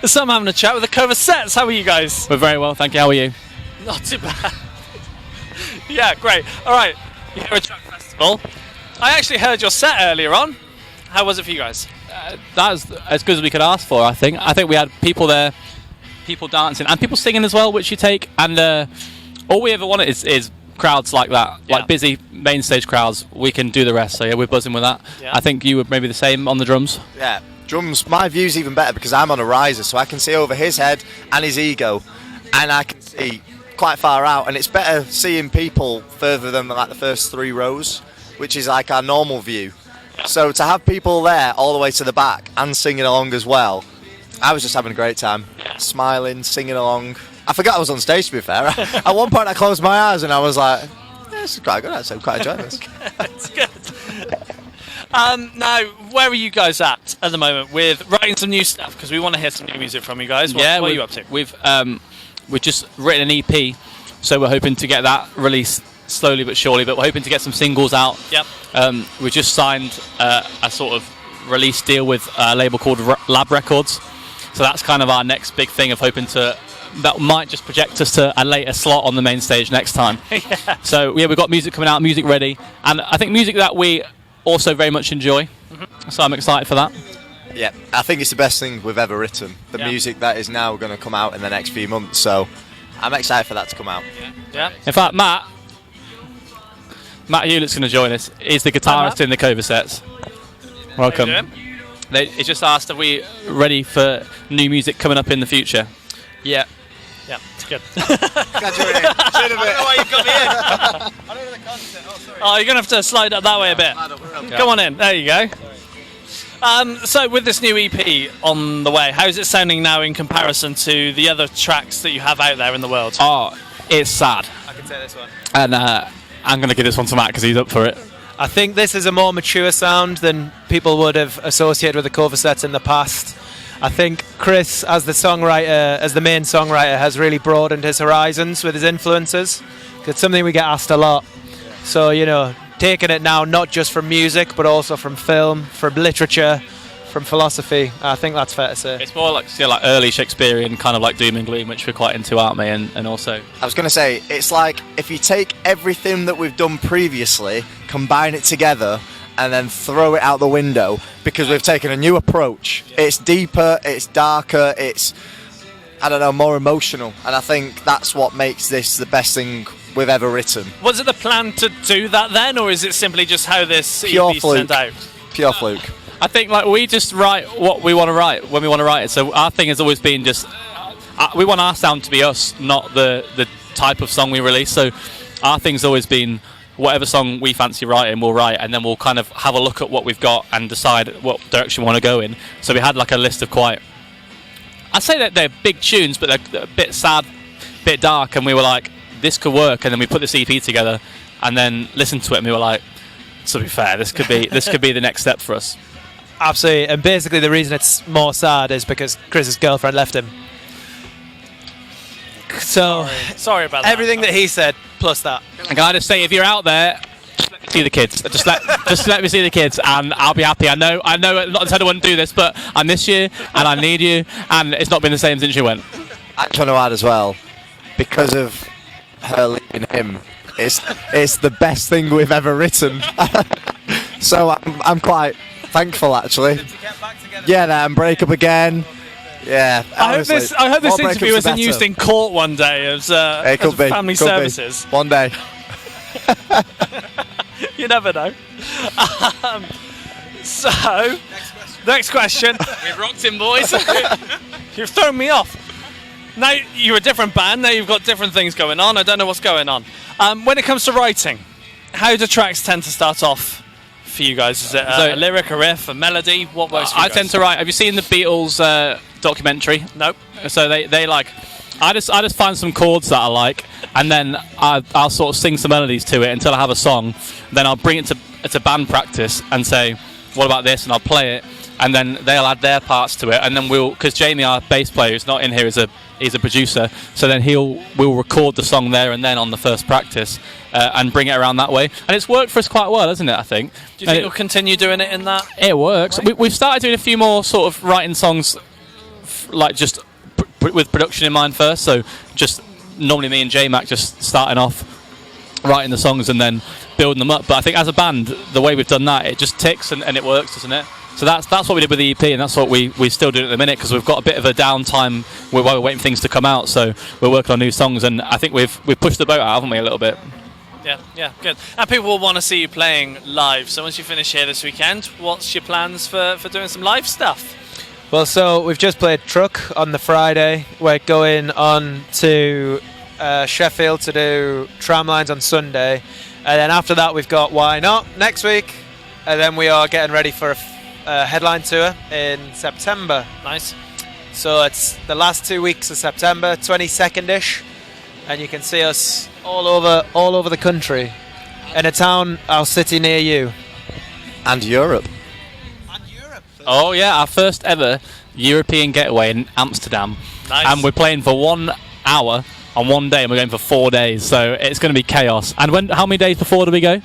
So I'm having a chat with the Covasettes. How are you guys? We're very well, thank you. How are you? Not too bad. Yeah, great. All right, you're here at Truck Festival. I actually heard your set earlier on. How was it for you guys? That was as good as we could ask for, I think. I think we had people there, people dancing, and people singing as well, which you take. And all we ever wanted is crowds like that, like busy main stage crowds. We can do the rest, so yeah, we're buzzing with that. Yeah. I think you were maybe the same on the drums. Yeah, drums, my view's even better because I'm on a riser, so I can see over his head and his ego, and I can see quite far out, and it's better seeing people further than like the first 3 rows, which is like our normal view. So to have people there all the way to the back and singing along as well, I was just having a great time, smiling, singing along. I forgot I was on stage, to be fair. At one point I closed my eyes and I was like, yeah, this is quite good actually, I'm quite enjoying this. It's good. Now, where are you guys at the moment with writing some new stuff? Because we want to hear some new music from you guys. What are you up to? We've just written an EP, so we're hoping to get that released slowly but surely, but we're hoping to get some singles out. Yep. We just signed a sort of release deal with a label called Lab Records, so that's kind of our next big thing of hoping to, that might just project us to a later slot on the main stage next time. Yeah. So yeah, we've got music coming out, music ready, and I think music that we also very much enjoy, so I'm excited for that. Yeah, I think it's the best thing we've ever written, the music that is now going to come out in the next few months, so I'm excited for that to come out. Yeah. In fact, Matt Hewlett's going to join us. He's the guitarist in the Covasettes. Welcome. He just asked, are we ready for new music coming up in the future? Yeah. Yeah, it's good. Glad you're in. I don't know why you got me in. I don't know the concept. Oh, sorry. Oh, you're going to have to slide up that way a bit. Come on in. There you go. So with this new EP on the way, how's it sounding now in comparison to the other tracks that you have out there in the world? Oh, it's sad. I can take this one. And I'm going to give this one to Matt because he's up for it. I think this is a more mature sound than people would have associated with the Covasettes in the past. I think Chris, as the songwriter, as the main songwriter, has really broadened his horizons with his influences. It's something we get asked a lot. So, you know, taking it now not just from music, but also from film, from literature, from philosophy. I think that's fair to say. It's more like early Shakespearean, kind of like doom and gloom, which we're quite into, aren't we? And also, I was going to say, it's like if you take everything that we've done previously, combine it together, and then throw it out the window, because we've taken a new approach. It's deeper, it's darker, it's, I don't know, more emotional, and I think that's what makes this the best thing we've ever written. Was it the plan to do that then, or is it simply just how this Pure EP fluke. turned out? Pure fluke. I think like we just write what we want to write when we want to write it. So our thing has always been just we want our sound to be us, not the type of song we release. So our thing's always been whatever song we fancy writing, we'll write, and then we'll kind of have a look at what we've got and decide what direction we want to go in. So we had like a list of quite, I'd say that they're big tunes, but they're a bit sad, bit dark, and we were like, this could work. And then we put this EP together and then listened to it, and we were like, to be fair, this could be the next step for us. Absolutely, and basically the reason it's more sad is because Chris's girlfriend left him. So Sorry about that. everything that he said plus that. And can I just say, if you're out there, just let me see the kids. Just let me see the kids, and I'll be happy. I know. Not to anyone do this, but I miss you and I need you, and it's not been the same since you went. I just want to add as well, because of her leaving him, it's the best thing we've ever written. So I'm quite thankful actually. Yeah, and break up again. Yeah. I hope this more interview breakups isn't the used better. in court one day as It could be. family Could services. be. One day. You never know. So, next question. We've rocked him, boys. You've thrown me off. Now you're a different band. Now you've got different things going on. I don't know what's going on. When it comes to writing, how do tracks tend to start off for you guys? Is it a lyric, a riff, a melody? What works for you I guys? tend to write. Have you seen the Beatles documentary? Nope. So they like. I just find some chords that I like, and then I'll sort of sing some melodies to it until I have a song. Then I'll bring it to band practice and say, what about this? And I'll play it, and then they'll add their parts to it, and then because Jamie, our bass player, who's not in here, he's a producer, so then we'll record the song there and then on the first practice and bring it around that way, and it's worked for us quite well, hasn't it? I think. Do you think you'll continue doing it in that? It works. We've started doing a few more sort of writing songs like just with production in mind first. So just normally me and J-Mac just starting off writing the songs and then building them up. But I think as a band, the way we've done that, it just ticks and it works, doesn't it? So that's what we did with the EP, and that's what we still do at the minute, because we've got a bit of a downtime while we're waiting for things to come out. So we're working on new songs, and I think we've pushed the boat out, haven't we, a little bit? Yeah, good. And people will want to see you playing live. So once you finish here this weekend, what's your plans for doing some live stuff? Well, so we've just played Truck on the Friday. We're going on to Sheffield to do Tramlines on Sunday, and then after that we've got Why Not next week, and then we are getting ready for a headline tour in September. Nice. So it's the last 2 weeks of September, 22nd-ish, and you can see us all over the country, in a town or city near you. And Europe. Oh yeah, our first ever European getaway in Amsterdam. Nice. And we're playing for 1 hour on one day, and we're going for 4 days, so it's going to be chaos. And how many days before do we go?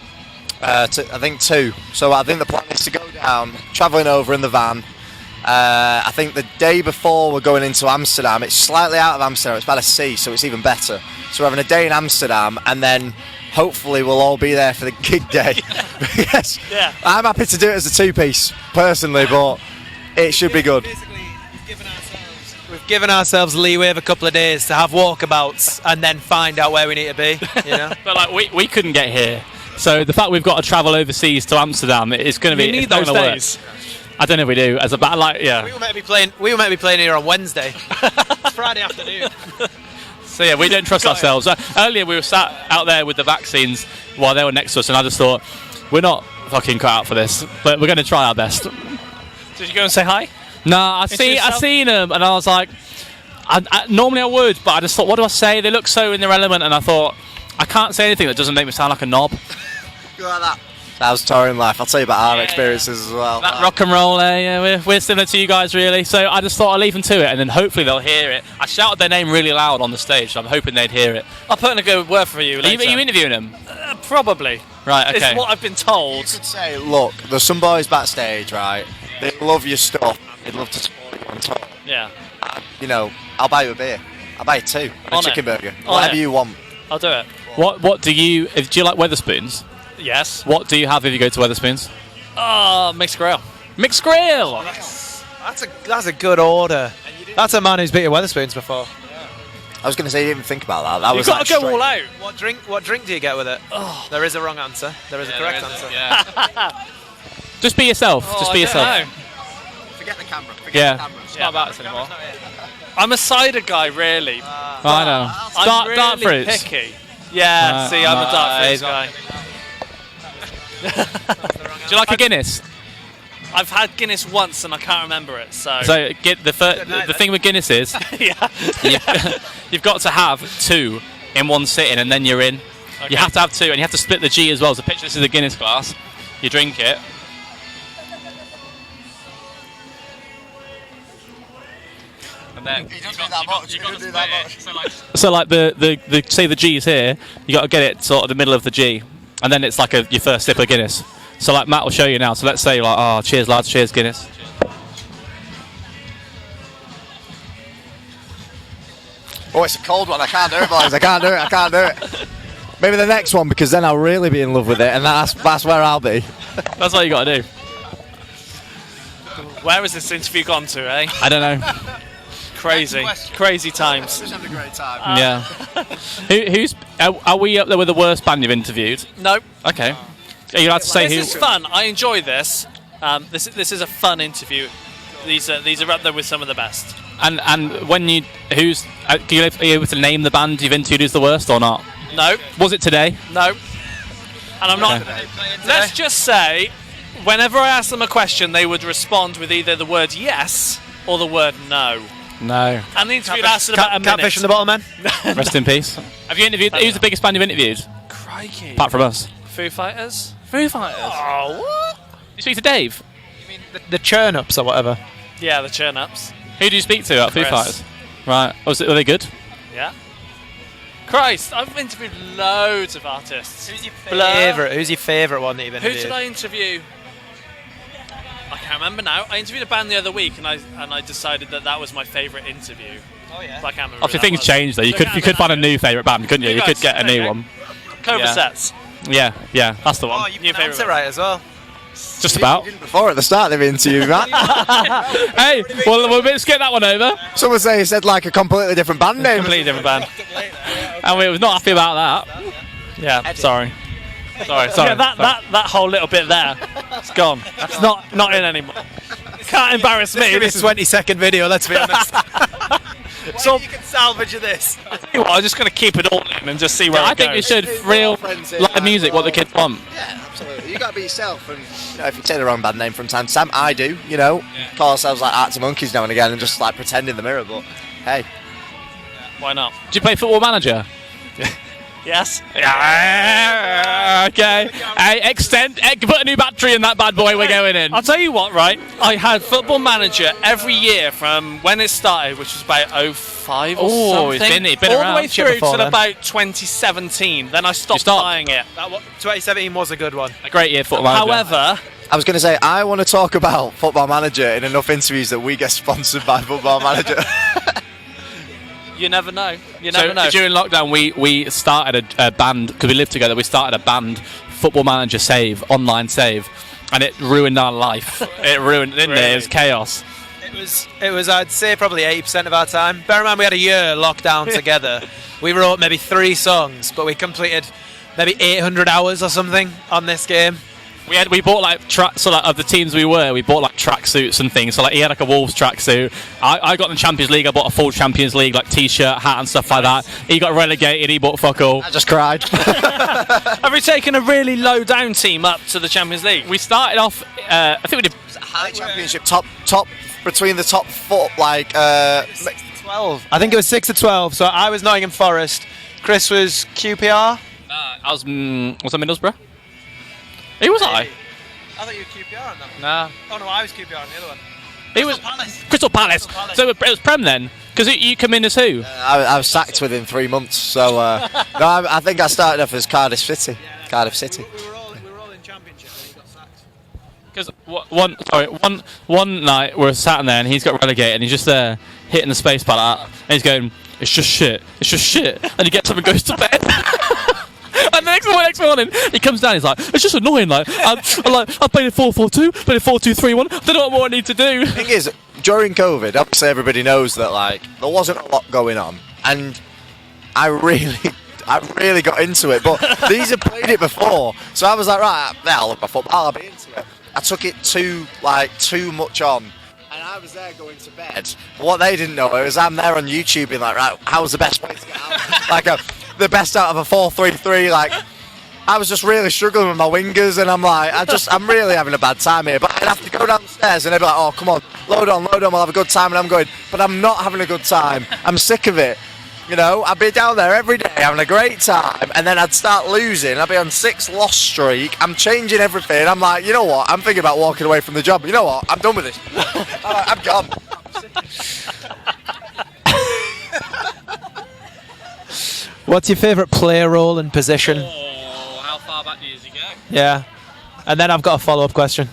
I think 2. So I think the plan is to go down, travelling over in the van. I think the day before we're going into Amsterdam, it's slightly out of Amsterdam, it's by the sea, so it's even better. So we're having a day in Amsterdam, and then hopefully we'll all be there for the gig day. Yes. Yeah. I'm happy to do it as a 2-piece, personally, but it should be good. We've given ourselves leeway of a couple of days to have walkabouts and then find out where we need to be. You know? But like we couldn't get here, so the fact we've got to travel overseas to Amsterdam, it's going to be. You need it's not those gonna days. Work. I don't know if we do. As a band, like yeah. We were meant to be playing here on Wednesday. It's Friday afternoon. So yeah, we don't trust ourselves. Earlier we were sat out there with the vaccines while they were next to us, and I just thought, we're not fucking cut out for this, but we're going to try our best. Did you go and say hi? No, I seen them, and I was like, normally I would, but I just thought, what do I say? They look so in their element, and I thought, I can't say anything that doesn't make me sound like a knob. You like that? That was touring life. I'll tell you about our experiences as well. That rock and roll, yeah, we're similar to you guys, really. So I just thought I'd leave them to it, and then hopefully they'll hear it. I shouted their name really loud on the stage, so I'm hoping they'd hear it. I'll put in a good word for you later. Are you interviewing them? Probably. Right, okay. It's what I've been told. You could say, look, there's some boys backstage, right? They love your stuff. They'd love to support you on top. Yeah. You know, I'll buy you a beer. I'll buy you 2 and a On chicken it. burger. On Whatever it. you want. I'll do it. What do you like Weatherspoons? Yes. What do you have if you go to Weatherspoons? Oh, mixed grill. Mixed grill! That's a good order. That's a man who's beaten Weatherspoons before. I was going to say, you didn't even think about that. That You've was got like to go straight. all out. What drink do you get with it? Oh, there is a wrong answer. There is a correct answer. Yeah. Just be yourself. Just be yourself. Forget the camera. Yeah. It's not about us anymore. I'm a cider guy, really. I know. I'm Dark really fruits. picky. Yeah, see, I'm a dark fruits guy. Do you like a Guinness? I've had Guinness once and I can't remember it, so... So the thing with Guinness is yeah. you've got to have 2 in one sitting, and then you're in. Okay. You have to have 2, and you have to split the G as well. So picture this is a Guinness glass. You drink it. And then you got to split it. So like the say the G is here, you got to get it sort of the middle of the G, and then it's like your first sip of Guinness. So like Matt will show you now. So let's say you're like, oh, cheers lads, cheers Guinness. Oh, it's a cold one. I can't do it, boys. I can't do it. Maybe the next one, because then I'll really be in love with it, and that's where I'll be. That's what you got to do. Where has this interview gone to, eh? I don't know. Crazy times. Just having a great time. Yeah. Are we up there with the worst band you've interviewed? No. Okay. Are you allowed to say who? This is fun. I enjoy this. This is a fun interview. These are up there with some of the best. And when you are you able to name the band you've interviewed who's the worst or not? No. Was it today? No. And I'm not. Let's just say, whenever I asked them a question, they would respond with either the word yes or the word no. No. And the interview lasted about a minute. Catfish in the bottle, man. Rest in peace. Have you interviewed? Who's the biggest band you've interviewed? Crikey. Apart from us. Foo Fighters. Foo Fighters. Oh, what? You speak to Dave? You mean the churn-ups or whatever? Yeah, the Churn-Ups. Who do you speak to at Foo Chris. Fighters? Right. Were they good? Yeah. Christ, I've interviewed loads of artists. Who's your Blur. favourite? Who's your favourite one that you've Who interviewed? did I interview? I can't remember now. I interviewed a band the other week, and I decided that was my favourite interview. Oh yeah. But I can't remember. Obviously, things change though. You could find a new favourite band, couldn't you? You could get a new one. Covasettes. Yeah, that's the one. Oh, you pronounced it right as well. Just about. You didn't before at the start of the interview, Matt. Hey, well, we'll skip that one over. Someone say he said like a completely different band name. Completely different band. And we was not happy about that. Yeah, sorry. Sorry. Yeah, that whole little bit there, it's gone. It's not in anymore. Can't embarrass me. This is a 20-second video, let's be honest. So you can salvage of this. I'm just going to keep it all in and just see where I it goes. think you should real live music, what the kids want. Yeah, absolutely. You got to be yourself, and if you take the wrong band name from time to time, I do. Call ourselves like Arctic Monkeys now and again, and just like pretend in the mirror. But hey, why not? Do you play Football Manager? Yes. Yeah. Okay. Hey, put a new battery in that bad boy. We're going in. I'll tell you what, right? I had Football Manager every year from when it started, which was about 05 or something. It's been all around. the way through before to then. about 2017. Then I stopped buying it. 2017 was a good one. A great year Football Manager. However, I was going to say I want to talk about Football Manager in enough interviews that we get sponsored by Football Manager. you never know. You never know. During lockdown, we started a band because we lived together. We started a band, Football Manager Save, online save, and it ruined our life. It ruined, didn't it? It was chaos. It was I'd say probably 80% of our time. Bear in mind we had a year locked down together. We wrote maybe 3 songs, but we completed maybe 800 hours or something on this game. We bought like of the teams we bought like tracksuits and things. So like he had like a Wolves tracksuit. I got in the Champions League. I bought a full Champions League like T-shirt, hat and stuff like that. He got relegated. He bought fuck all. I just cried. Have we taken a really low down team up to the Champions League? We started off. I think we did. High Championship, top between the top 4, like 6 to 12. I think it was 6 to 12. So I was Nottingham Forest. Chris was QPR. I was I Middlesbrough? Who was I? I thought you were QPR on that one. Nah. Oh no, I was QPR on the other one. It was Crystal Palace. So it was Prem then? Because you come in as who? I was sacked within 3 months. So no, I think I started off as Cardiff City. Cardiff City. We were all in Championship and he got sacked. Because one night we're sat in there and he's got relegated and he's just there hitting the space bar like that and he's going, it's just shit, and he gets up and goes to bed. And the next morning he comes down, he's like, it's just annoying, I played a 4-4-2, played a 4-2-3-1, I don't know what more I need to do. The thing is, during COVID, obviously everybody knows that like there wasn't a lot going on, and I really got into it. But these had played it before, so I was like, right, I'll look my football, I'll be into it. I took it too much on, and I was there going to bed. What they didn't know is I'm there on YouTube being like, right, how's the best way to get out? Like the best out of a 4-3-3. Like I was just really struggling with my wingers, and I'm like, I'm really having a bad time here. But I'd have to go downstairs, and they'd be like, oh, come on, load on, we'll have a good time. And I'm going, but I'm not having a good time. I'm sick of it. I'd be down there every day having a great time, and then I'd start losing. I'd be on 6 loss streak. I'm changing everything. I'm like, you know what? I'm thinking about walking away from the job. You know what? I'm done with this. I'm gone. What's your favourite player role and position? Oh, how far back does he go? Yeah. And then I've got a follow-up question.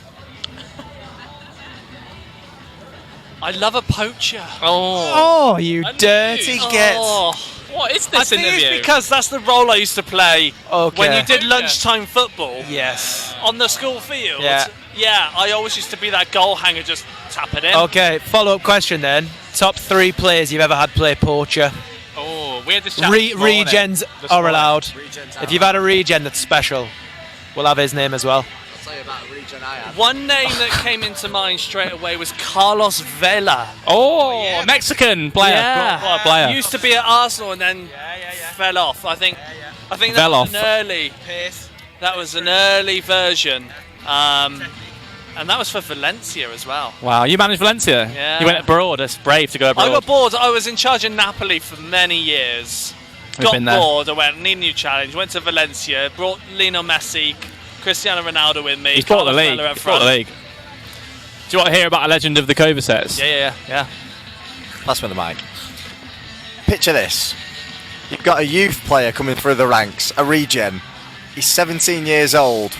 I love a poacher. Oh, you dirty git. What is this I think interview? it's because that's the role I used to play Okay. when you did lunchtime football Yes. on the school field. Yeah. Yeah, I always used to be that goal hanger, just tap it in. Okay, follow-up question then. Top 3 players you've ever had play poacher. Oh, we had this chat this morning. Regens This are morning. allowed. If you've had a regen that's special, we'll have his name as well. I'll tell you about a region I had. One name that came into mind straight away was Carlos Vela. Oh, Mexican player. Yeah. What a player. Used to be at Arsenal and then fell off. I think that Fell was off. an early. That was an early version. And that was for Valencia as well. Wow, you managed Valencia? Yeah. You went abroad, it's brave to go abroad. I got bored. I was in charge of Napoli for many years. We've been there. Bored. I went, need a new challenge. Went to Valencia. Brought Lionel Messi, Cristiano Ronaldo with me. He's brought the Carlos league. Vela up He's brought the front. league. Do you want to hear about a legend of the Covasettes? Yeah. Pass me the mic. Picture this. You've got a youth player coming through the ranks, a regen. He's 17 years old.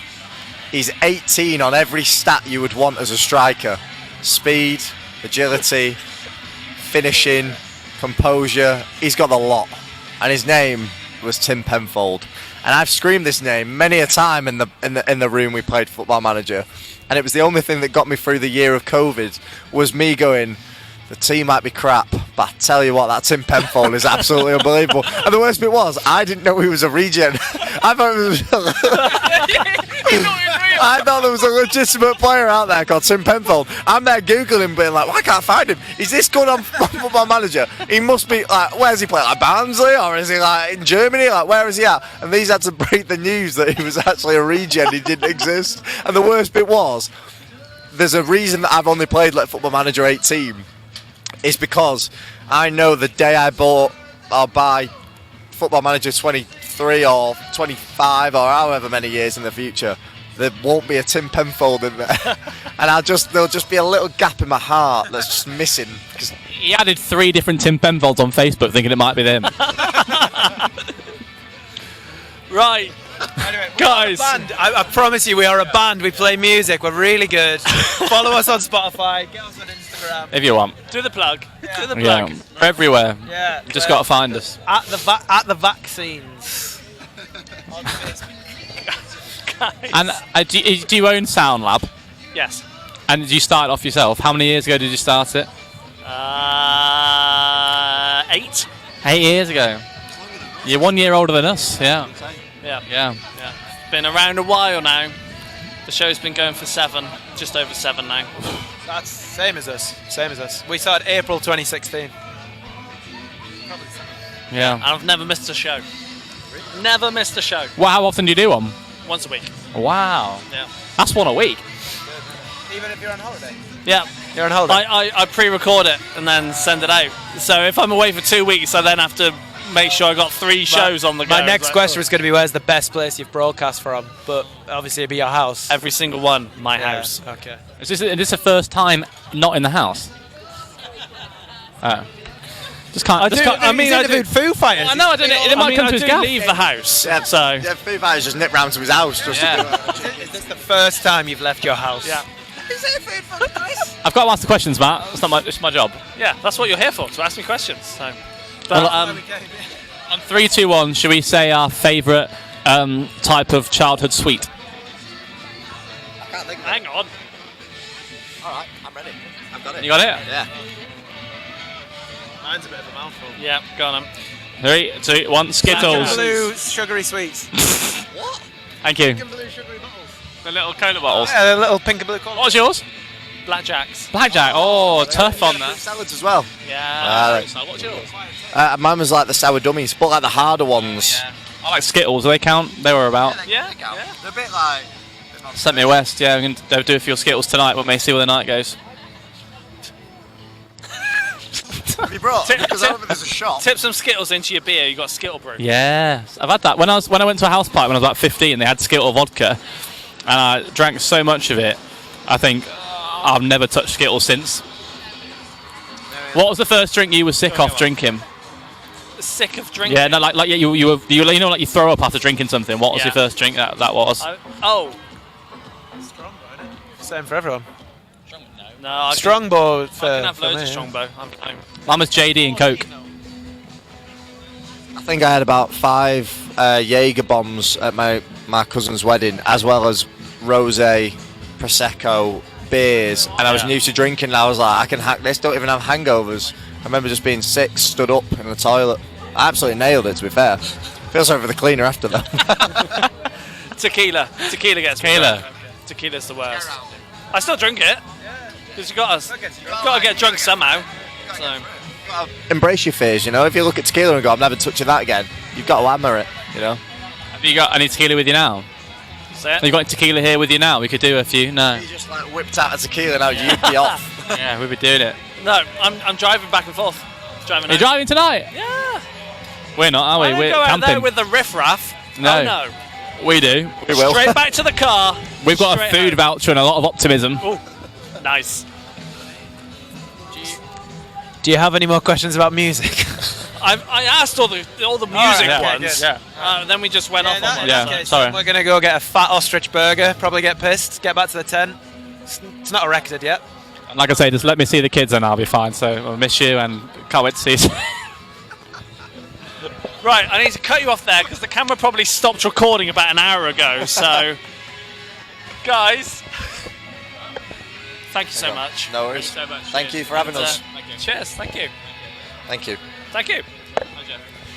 He's 18 on every stat you would want as a striker. Speed, agility, finishing, composure. He's got the lot. And his name was Tim Penfold. And I've screamed this name many a time in the room we played Football Manager. And it was the only thing that got me through the year of COVID, was me going, the team might be crap, but I tell you what, that Tim Penfold is absolutely unbelievable. And the worst bit was, I didn't know he was a regen. I thought there was a legitimate player out there called Tim Penfold. I'm there Googling, being like, well, I can't find him. Is this good on Football Manager? He must be, like, where's he playing? Like Barnsley? Or is he, like, in Germany? Like, where is he at? And these had to break the news that he was actually a regen. He didn't exist. And the worst bit was, there's a reason that I've only played, like, Football Manager 18. Is because I know the day I bought or buy Football Manager 23 or 25 or however many years in the future, there won't be a Tim Penfold in there. And there'll just be a little gap in my heart that's just missing. Cause he added 3 different Tim Penfolds on Facebook thinking it might be them. Right. Anyway, guys, I promise you, we are a band. We play music. We're really good. Follow us on Spotify. Get us on Instagram. If you want. do the plug. Yeah. Do the plug. Yeah, we're everywhere. Yeah. You just got to find us. At the vaccines. Guys. And do you own Sound Lab? Yes. And did you start it off yourself? How many years ago did you start it? 8. 8 years ago. You're 1 year older than us. Yeah. Yeah. Yeah. Yeah. Been around a while now. The show's been going for 7, just over 7 now. That's same as us. Same as us. We started April 2016. Yeah. And I've never missed a show. Never missed a show. Well, how often do you do one? Once a week. Wow. Yeah. That's one a week. Even if you're on holiday. Yeah. You're on holiday. I pre-record it and then send it out. So if I'm away for 2 weeks, I then have to make sure I got 3 shows on the go. My next question was going to be, where's the best place you've broadcast from? But obviously it'd be your house. Every single one, my house. Okay. Is this the first time not in the house? Just can't. I mean, I interviewed Foo Fighters. I know. I didn't. It might come to his gaff. Leave the house. Yeah, So yeah, Foo Fighters just nipped round to his house. Just to do it. Is this the first time you've left your house? yeah, I've got to ask the questions, Matt. It's my job. yeah, that's what you're here for, to ask me questions. So, but, Well, On 3, 2, 1, should we say our favourite type of childhood sweet? I can't think of it. hang on. All right, I'm ready. I've got it. You got it? Yeah. Mine's a bit of a mouthful. Yeah, go on. 3, 2, 1. Skittles. Blue sugary sweets. What? Thank you. Blue sugary bottles. The little cola bottles. Yeah, the little pink and blue colour. What's yours? Blackjacks. Blackjack. Oh, tough on Fruit that. salads as well. Yeah. What's yours? Mine was like the sour dummies, but like the harder ones. I like Skittles. Do they count? They were about. Yeah. They're a bit like. Sent me west. Yeah, I'm going to do a few Skittles tonight. But may see where the night goes. Have you brought? Tip- Because tip- over there's a shop. Tip some Skittles into your beer. You got Skittle brew. Yes, I've had that. When I went to a house party when I was about 15, they had Skittle vodka, and I drank so much of it. I think I've never touched Skittles since. What was the first drink you were sick of drinking? Sick of drinking. Yeah, no, like you know, like you throw up after drinking something. What was Yeah. your first drink that was? Same for everyone. No, I Strongbow for can have for loads me, of yeah. Strongbow. I'm fine. Mine was JD and Coke. I think I had about 5 Jaeger bombs at my cousin's wedding, as well as rosé, prosecco, beers, and I was new to drinking. And I was like, I can hack this. Don't even have hangovers. I remember just being sick, stood up in the toilet. I absolutely nailed it. To be fair, feel sorry for the cleaner after that. Tequila gets me. Tequila. drunk. Tequila's the worst. I still drink it. Because you got to get drunk somehow. So Embrace your fears, you know. If you look at tequila and go, I'm never touching that again, you've got to hammer it, you know. Have you got any tequila with you now? say Have you got tequila here with you now? We could do a few. No. You just like whipped out a tequila now, you'd be off. Yeah, we'd be doing it. No, I'm driving back and forth. Driving. Are you home. driving tonight? Yeah. We're not, are we? I don't We're go out camping. there with the riffraff. No. Oh no. We do. We will. Straight back to the car. We've got a straight food home. voucher and a lot of optimism. Oh, nice. Do you have any more questions about music? I asked all the music right, ones. yeah. Then we just went off on one. Yeah, so- sorry. We're gonna go get a fat ostrich burger. Probably get pissed. Get back to the tent. It's not erected yet. Like I say, just let me see the kids and I'll be fine. So I'll miss you and can't wait to see you. Right, I need to cut you off there because the camera probably stopped recording about an hour ago. So, guys, thank you so much. No worries. Thank you so much. Thank you for having us. Cheers. Thank you. Thank you. Thank you. Pleasure.